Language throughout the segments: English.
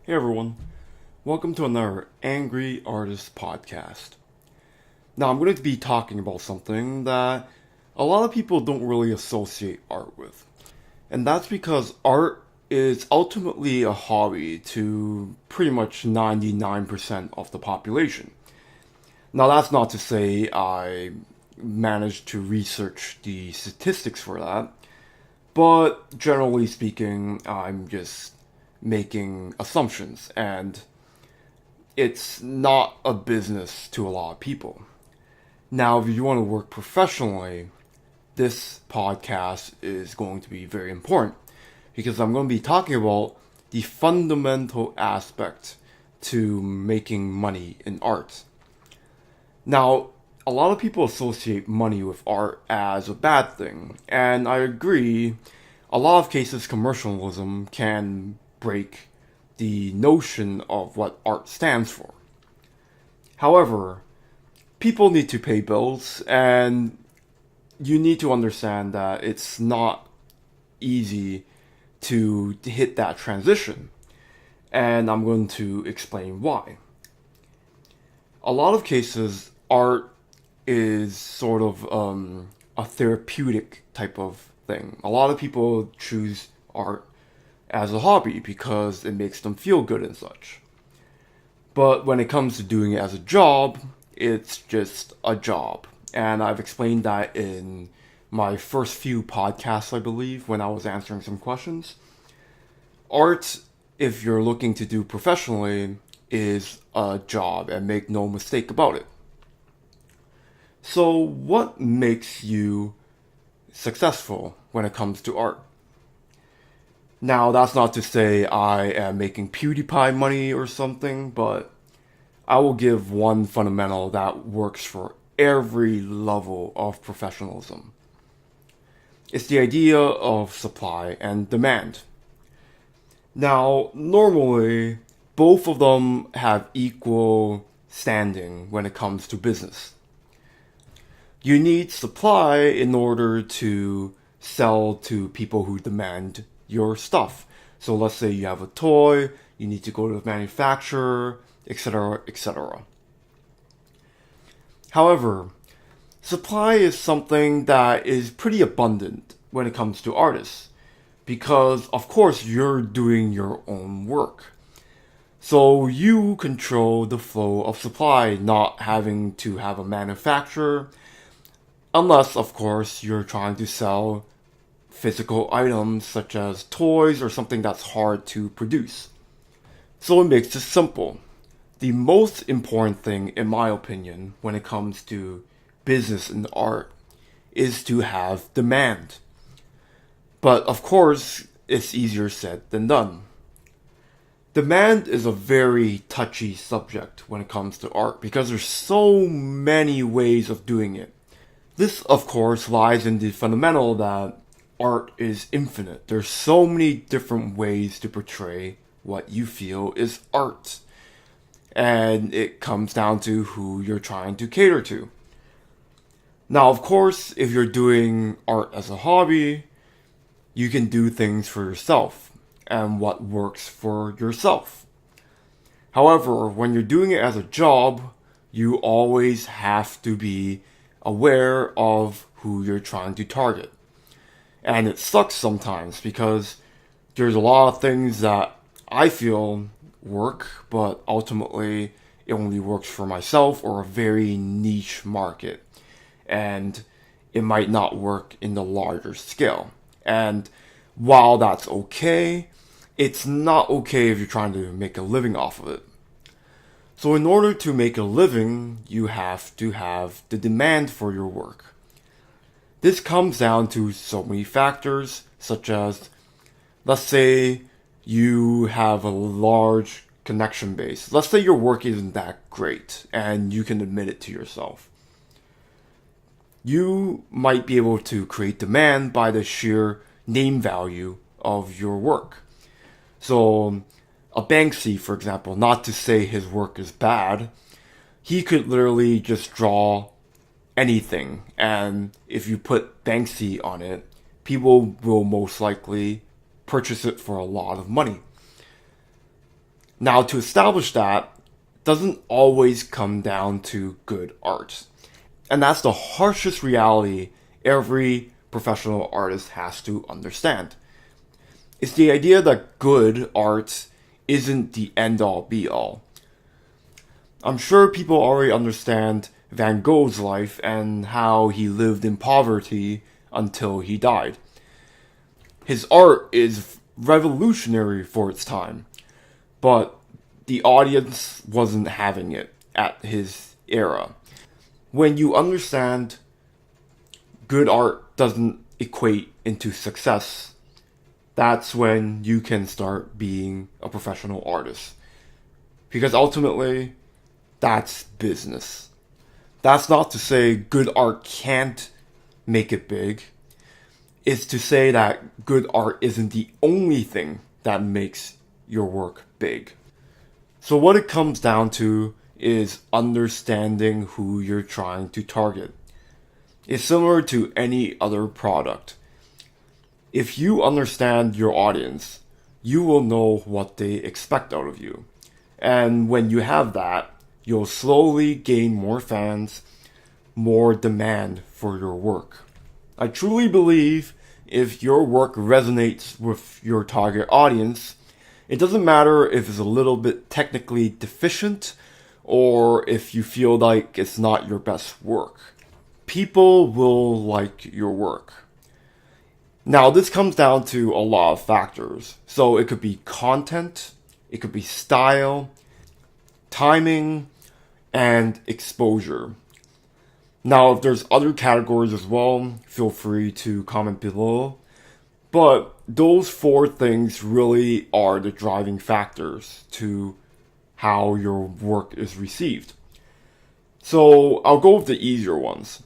Hey everyone, welcome to another Angry Artist podcast. Now, I'm going to be talking about something that a lot of people don't really associate art with. And that's because art is ultimately a hobby to pretty much 99% of the population. Now, that's not to say I managed to research the statistics for that, but generally speaking, I'm just making assumptions, and it's not a business to a lot of people. Now, if you want to work professionally, this podcast is going to be very important because I'm going to be talking about the fundamental aspect to making money in art. Now, a lot of people associate money with art as a bad thing, and I agree. A lot of cases, commercialism can break the notion of what art stands for. However, people need to pay bills, and you need to understand that it's not easy to hit that transition. And I'm going to explain why. A lot of cases, art is sort of a therapeutic type of thing. A lot of people choose art as a hobby because it makes them feel good and such. But when it comes to doing it as a job, it's just a job. And I've explained that in my first few podcasts, I believe, when I was answering some questions. Art, if you're looking to do professionally, is a job, and make no mistake about it. So, what makes you successful when it comes to art? Now, that's not to say I am making PewDiePie money or something, but I will give one fundamental that works for every level of professionalism. It's the idea of supply and demand. Now, normally, both of them have equal standing when it comes to business. You need supply in order to sell to people who demand your stuff. So let's say you have a toy, you need to go to the manufacturer, etc., etc. However, supply is something that is pretty abundant when it comes to artists because, of course, you're doing your own work. So you control the flow of supply, not having to have a manufacturer, unless, of course, you're trying to sell physical items such as toys or something that's hard to produce. So it makes it simple. The most important thing, in my opinion, when it comes to business and art is to have demand. But of course, it's easier said than done. Demand is a very touchy subject when it comes to art because there's so many ways of doing it. This, of course, lies in the fundamental that art is infinite. There's so many different ways to portray what you feel is art. And it comes down to who you're trying to cater to. Now, of course, if you're doing art as a hobby, you can do things for yourself and what works for yourself. However, when you're doing it as a job, you always have to be aware of who you're trying to target. And it sucks sometimes because there's a lot of things that I feel work, but ultimately it only works for myself or a very niche market. And it might not work in the larger scale. And while that's okay, it's not okay if you're trying to make a living off of it. So in order to make a living, you have to have the demand for your work. This comes down to so many factors, such as, let's say you have a large connection base. Let's say your work isn't that great, and you can admit it to yourself. You might be able to create demand by the sheer name value of your work. So, a Banksy, for example, not to say his work is bad, he could literally just draw anything, and if you put Banksy on it, people will most likely purchase it for a lot of money. Now, to establish that doesn't always come down to good art. And that's the harshest reality every professional artist has to understand. It's the idea that good art isn't the end all be all. I'm sure people already understand Van Gogh's life and how he lived in poverty until he died. His art is revolutionary for its time, but the audience wasn't having it at his era. When you understand good art doesn't equate into success, that's when you can start being a professional artist. Because ultimately, that's business. That's not to say good art can't make it big. It's to say that good art isn't the only thing that makes your work big. So what it comes down to is understanding who you're trying to target. It's similar to any other product. If you understand your audience, you will know what they expect out of you. And when you have that, you'll slowly gain more fans, more demand for your work. I truly believe if your work resonates with your target audience, it doesn't matter if it's a little bit technically deficient or if you feel like it's not your best work. People will like your work. Now, this comes down to a lot of factors. So it could be content, it could be style, timing, and exposure. Now, if there's other categories as well, feel free to comment below. But those four things really are the driving factors to how your work is received. So I'll go with the easier ones.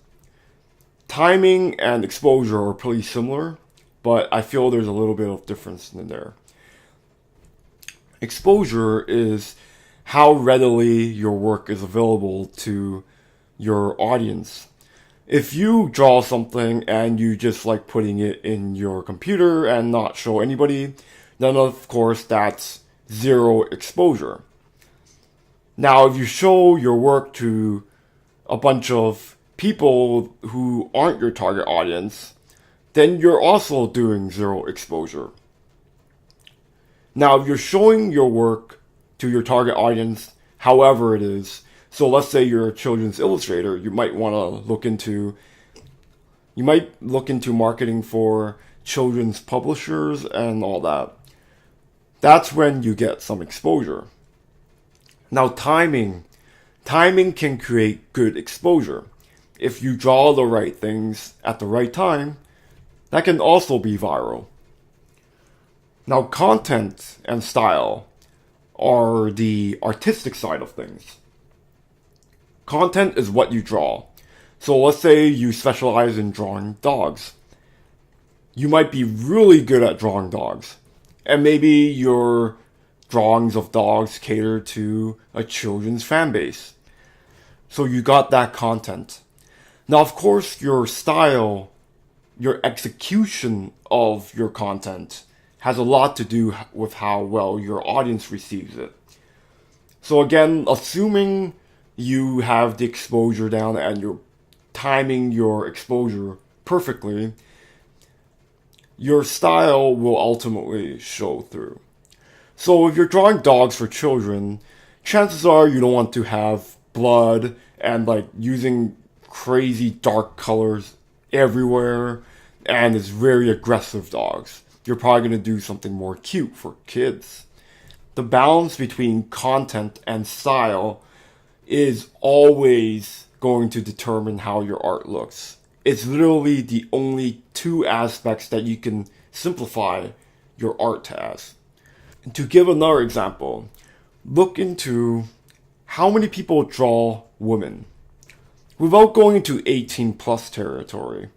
Timing and exposure are pretty similar, but I feel there's a little bit of difference in there. Exposure is how readily your work is available to your audience. If you draw something and you just like putting it in your computer and not show anybody, then of course that's zero exposure. Now, if you show your work to a bunch of people who aren't your target audience, then you're also doing zero exposure. Now, if you're showing your work to your target audience, however it is, so let's say you're a children's illustrator, you might look into marketing for children's publishers and all that. That's when you get some exposure. Now, timing can create good exposure. If you draw the right things at the right time, that can also be viral. Now, content and style are the artistic side of things. Content is what you draw. So let's say you specialize in drawing dogs. You might be really good at drawing dogs. And maybe your drawings of dogs cater to a children's fan base. So you got that content. Now, of course, your style, your execution of your content has a lot to do with how well your audience receives it. So again, assuming you have the exposure down and you're timing your exposure perfectly, your style will ultimately show through. So if you're drawing dogs for children, chances are you don't want to have blood and like using crazy dark colors everywhere and it's very aggressive dogs. You're probably going to do something more cute for kids. The balance between content and style is always going to determine how your art looks. It's literally the only two aspects that you can simplify your art as. And to give another example, look into how many people draw women. Without going into 18 plus territory,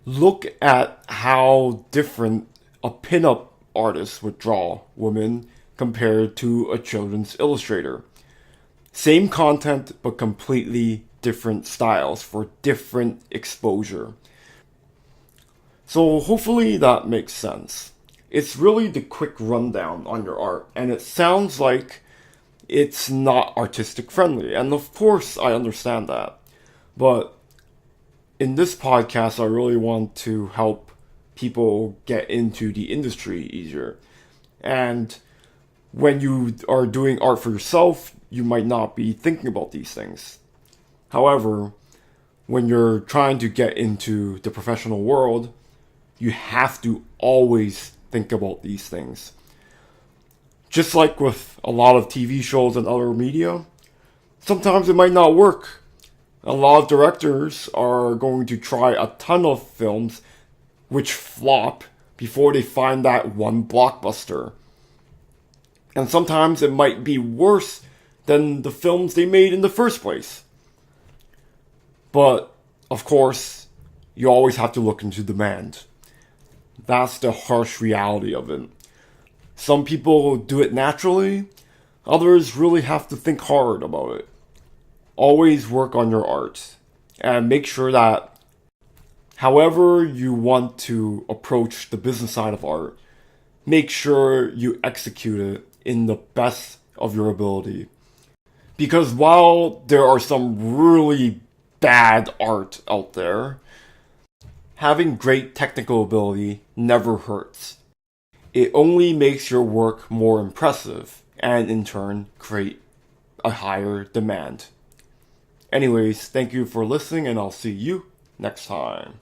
look at how different a pinup artist would draw women compared to a children's illustrator. Same content, but completely different styles for different exposure. So hopefully that makes sense. It's really the quick rundown on your art, and it sounds like it's not artistic friendly. And of course, I understand that. But in this podcast, I really want to help people get into the industry easier. And when you are doing art for yourself, you might not be thinking about these things. However, when you're trying to get into the professional world, you have to always think about these things. Just like with a lot of TV shows and other media, sometimes it might not work. A lot of directors are going to try a ton of films which flop before they find that one blockbuster. And sometimes it might be worse than the films they made in the first place. But, of course, you always have to look into demand. That's the harsh reality of it. Some people do it naturally, others really have to think hard about it. Always work on your art, and make sure that however you want to approach the business side of art, make sure you execute it in the best of your ability. Because while there are some really bad art out there, having great technical ability never hurts. It only makes your work more impressive, and in turn, create a higher demand. Anyways, thank you for listening, and I'll see you next time.